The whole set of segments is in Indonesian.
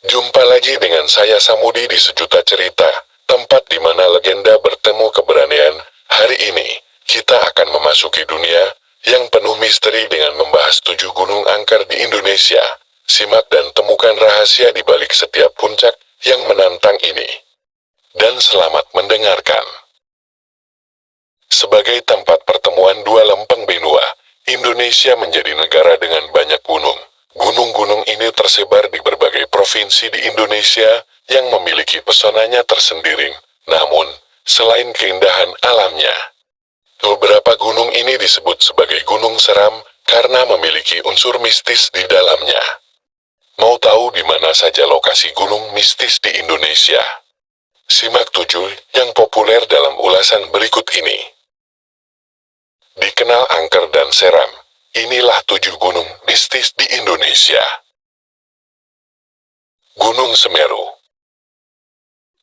Jumpa lagi dengan saya Samudi di Sejuta Cerita, tempat di mana legenda bertemu keberanian. Hari ini, kita akan memasuki dunia yang penuh misteri dengan membahas 7 gunung angker di Indonesia. Simak dan temukan rahasia di balik setiap puncak yang menantang ini. Dan selamat mendengarkan. Sebagai tempat pertemuan dua lempeng benua, Indonesia menjadi negara dengan banyak gunung. Gunung-gunung ini tersebar di berbagai provinsi di Indonesia yang memiliki pesonanya tersendiri. Namun, selain keindahan alamnya, beberapa gunung ini disebut sebagai gunung seram karena memiliki unsur mistis di dalamnya. Mau tahu di mana saja lokasi gunung mistis di Indonesia? Simak 7 yang populer dalam ulasan berikut ini. Dikenal angker dan seram, inilah 7 gunung mistis di Indonesia. Gunung Semeru.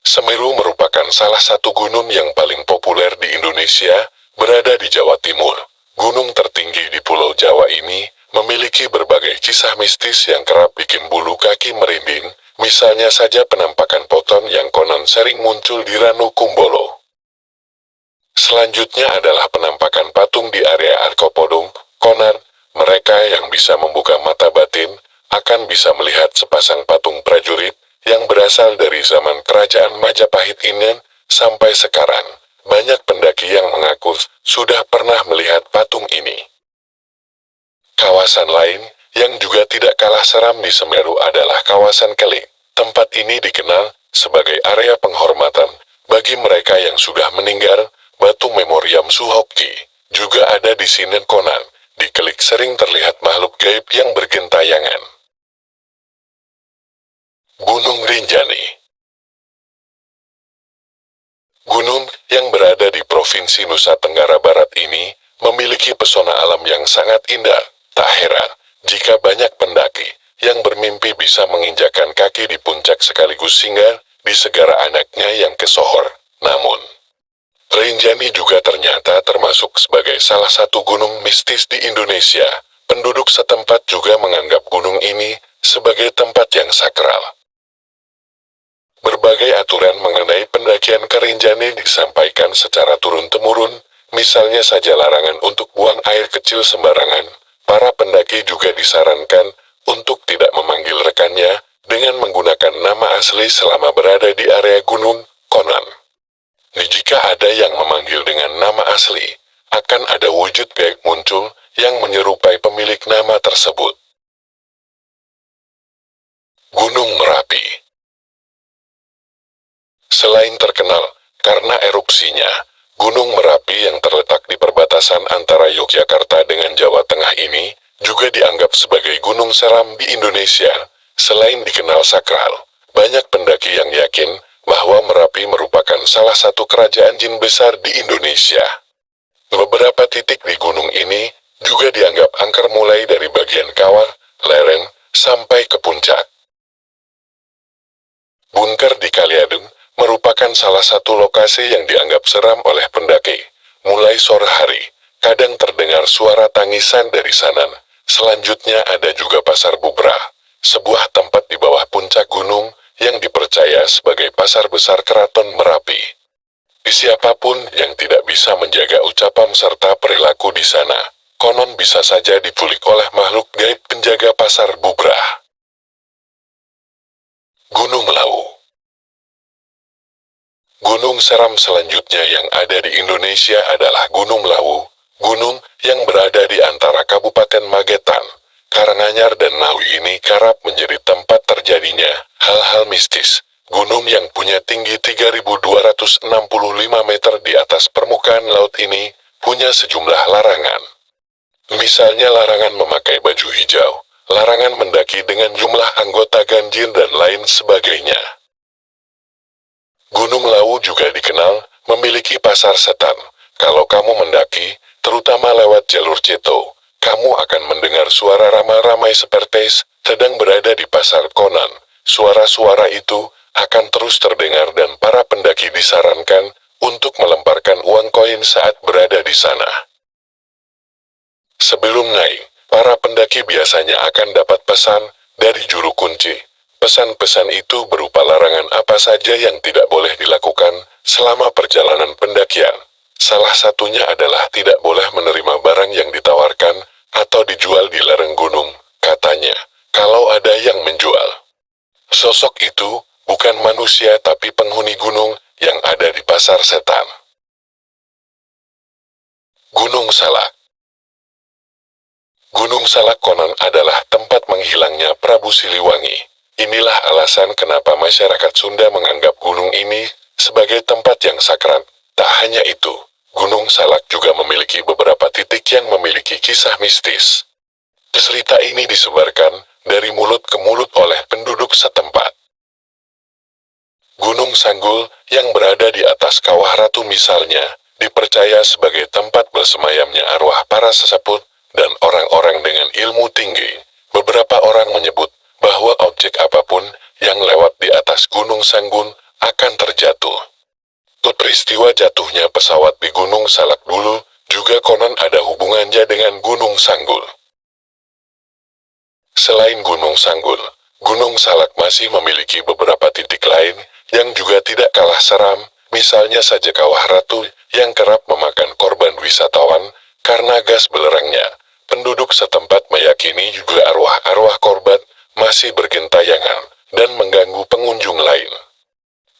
Semeru merupakan salah satu gunung yang paling populer di Indonesia, berada di Jawa Timur. Gunung tertinggi di Pulau Jawa ini memiliki berbagai kisah mistis yang kerap bikin bulu kaki merinding, misalnya saja penampakan poton yang konon sering muncul di Ranu Kumbolo. Selanjutnya adalah penampakan patung di area Arkopodong. Konon, mereka yang bisa membuka mata batin akan bisa melihat sepasang patung prajurit yang berasal dari zaman kerajaan Majapahit ini. Sampai sekarang, banyak pendaki yang mengaku sudah pernah melihat patung ini. Kawasan lain yang juga tidak kalah seram di Semeru adalah kawasan Kelik. Tempat ini dikenal sebagai area penghormatan bagi mereka yang sudah meninggal. Batu memoriam Suhoki juga ada di sini. Konon, di Kelik sering terlihat makhluk gaib yang bergentayangan. Gunung Rinjani. Gunung yang berada di Provinsi Nusa Tenggara Barat ini memiliki pesona alam yang sangat indah. Tak heran jika banyak pendaki yang bermimpi bisa menginjakan kaki di puncak sekaligus singgah di segara anaknya yang kesohor. Namun, Rinjani juga ternyata termasuk sebagai salah satu gunung mistis di Indonesia. Penduduk setempat juga menganggap gunung ini sebagai tempat yang sakral. Berbagai aturan mengenai pendakian ke Rinjani disampaikan secara turun-temurun, misalnya saja larangan untuk buang air kecil sembarangan. Para pendaki juga disarankan untuk tidak memanggil rekannya dengan menggunakan nama asli selama berada di area gunung. Konon, jika ada yang memanggil dengan nama asli, akan ada wujud gaib muncul yang menyerupai pemilik nama tersebut. Gunung Merapi. Selain terkenal karena erupsinya, Gunung Merapi yang terletak di perbatasan antara Yogyakarta dengan Jawa Tengah ini juga dianggap sebagai gunung seram di Indonesia. Selain dikenal sakral, banyak pendaki yang yakin bahwa Merapi merupakan salah satu kerajaan jin besar di Indonesia. Beberapa titik di gunung ini juga dianggap angker mulai dari bagian kawah, lereng, sampai ke puncak. Bunker di Kaliadeng merupakan salah satu lokasi yang dianggap seram oleh pendaki. Mulai sore hari, kadang terdengar suara tangisan dari sana. Selanjutnya ada juga Pasar Bubrah, sebuah tempat di bawah puncak gunung yang dipercaya sebagai pasar besar Keraton Merapi. Siapapun yang tidak bisa menjaga ucapan serta perilaku di sana, konon bisa saja diculik oleh makhluk gaib penjaga Pasar Bubrah. Gunung Lawu. Gunung seram selanjutnya yang ada di Indonesia adalah Gunung Lawu. Gunung yang berada di antara Kabupaten Magetan, Karanganyar dan Ngawi ini kerap menjadi tempat terjadinya hal-hal mistis. Gunung yang punya tinggi 3.265 meter di atas permukaan laut ini punya sejumlah larangan. Misalnya larangan memakai baju hijau, larangan mendaki dengan jumlah anggota ganjil dan lain sebagainya. Gunung Lawu juga dikenal memiliki pasar setan. Kalau kamu mendaki, terutama lewat jalur Ceto, kamu akan mendengar suara ramai-ramai seperti sedang berada di pasar. Konon, suara-suara itu akan terus terdengar dan para pendaki disarankan untuk melemparkan uang koin saat berada di sana. Sebelum naik, para pendaki biasanya akan dapat pesan dari juru kunci. Pesan-pesan itu berupa larangan apa saja yang tidak boleh dilakukan selama perjalanan pendakian. Salah satunya adalah tidak boleh menerima barang yang ditawarkan atau dijual di lereng gunung, katanya, kalau ada yang menjual. Sosok itu bukan manusia tapi penghuni gunung yang ada di pasar setan. Gunung Salak. Gunung Salak konon adalah tempat menghilangnya Prabu Siliwangi. Inilah alasan kenapa masyarakat Sunda menganggap gunung ini sebagai tempat yang sakral. Tak hanya itu, Gunung Salak juga memiliki beberapa titik yang memiliki kisah mistis. Cerita ini disebarkan dari mulut ke mulut oleh penduduk setempat. Gunung Sanggul yang berada di atas Kawah Ratu misalnya, dipercaya sebagai tempat bersemayamnya arwah para sesepuh dan orang-orang dengan ilmu tinggi. Beberapa orang menyebut bahwa objek apapun yang lewat di atas Gunung Sanggul akan terjatuh. Peristiwa jatuhnya pesawat di Gunung Salak dulu juga konon ada hubungannya dengan Gunung Sanggul. Selain Gunung Sanggul, Gunung Salak masih memiliki beberapa titik lain yang juga tidak kalah seram, misalnya saja Kawah Ratu yang kerap memakan korban wisatawan karena gas belerangnya. Penduduk setempat meyakini juga arwah-arwah korban masih bergentayangan dan mengganggu pengunjung lain.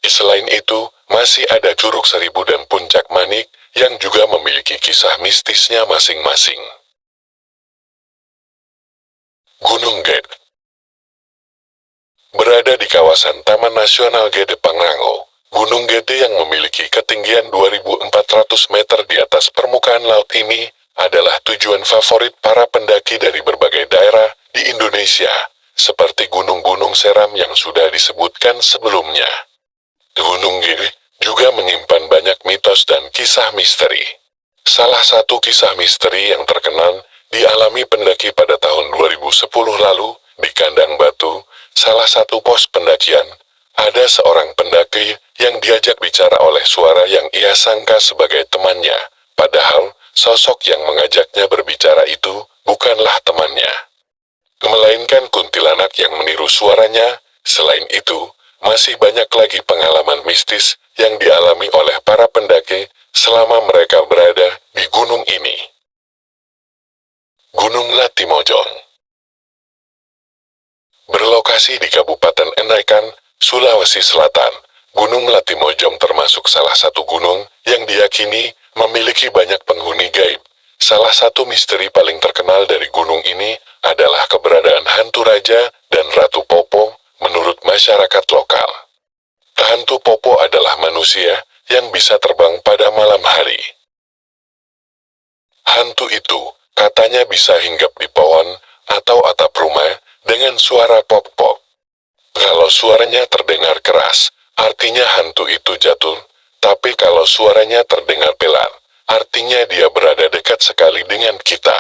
Selain itu, masih ada Curug Seribu dan Puncak Manik yang juga memiliki kisah mistisnya masing-masing. Gunung Gede berada di kawasan Taman Nasional Gede Pangrango. Gunung Gede yang memiliki ketinggian 2.400 meter di atas permukaan laut ini adalah tujuan favorit para pendaki dari berbagai daerah di Indonesia, seperti gunung-gunung seram yang sudah disebutkan sebelumnya. Gunung Gede juga menyimpan banyak mitos dan kisah misteri. Salah satu kisah misteri yang terkenal dialami pendaki pada tahun 2010 lalu di Kandang Batu, salah satu pos pendakian. Ada seorang pendaki yang diajak bicara oleh suara yang ia sangka sebagai temannya, padahal sosok yang mengajaknya berbicara itu bukanlah temannya, melainkan kuntilanak yang meniru suaranya. Selain itu, masih banyak lagi pengalaman mistis yang dialami oleh para pendaki selama mereka berada di gunung ini. Gunung Latimojong berlokasi di Kabupaten Enaikan, Sulawesi Selatan. Gunung Latimojong termasuk salah satu gunung yang diyakini memiliki banyak penghuni gaib. Salah satu misteri paling terkenal dari gunung ini adalah keberadaan hantu raja dan Ratu Popo menurut masyarakat lokal. Hantu Popo adalah manusia yang bisa terbang pada malam hari. Hantu itu katanya bisa hinggap di pohon atau atap rumah dengan suara pok-pok. Kalau suaranya terdengar keras, artinya hantu itu jatuh, tapi kalau suaranya terdengar pelan, artinya dia berada dekat sekali dengan kita.